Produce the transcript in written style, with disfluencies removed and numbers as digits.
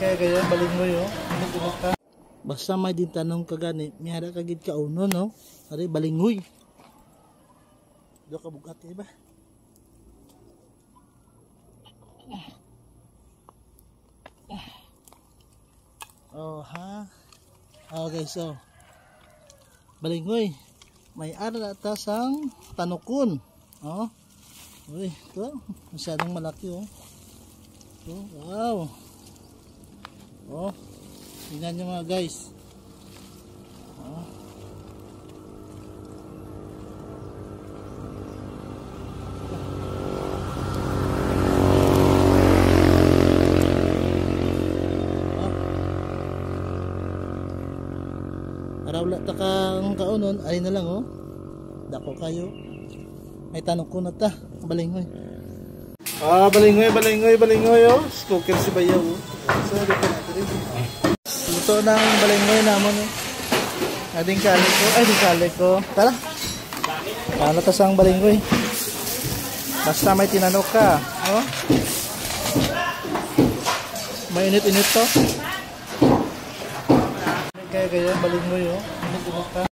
Kaya gaya baling mo yo. Basta may din tanong ka gani, mihara ka gid ka uno no. Ari balingoy. Do ka bugat ba? Oh ha. Okay, so balingoy. May ara tasang tanukon. Oh. Uy, ito masyadong malaki oh. Oh, wow. Oh. Tingnan nyo mga guys. Oh. Para wala ta kang kaunon, ay na lang oh. Dako kayo. May tanong ko na ta, balingoy. Ah, balingoy oh. Cooker si bayaw oh. So, dito natin rin. Luto ng balingoy namon oh. Ading kali ko. Tara. Ano ta sang balingoy? Basta may tinanok ka, oh. May init-init to. Kaya balingoy oh. Init-init ka.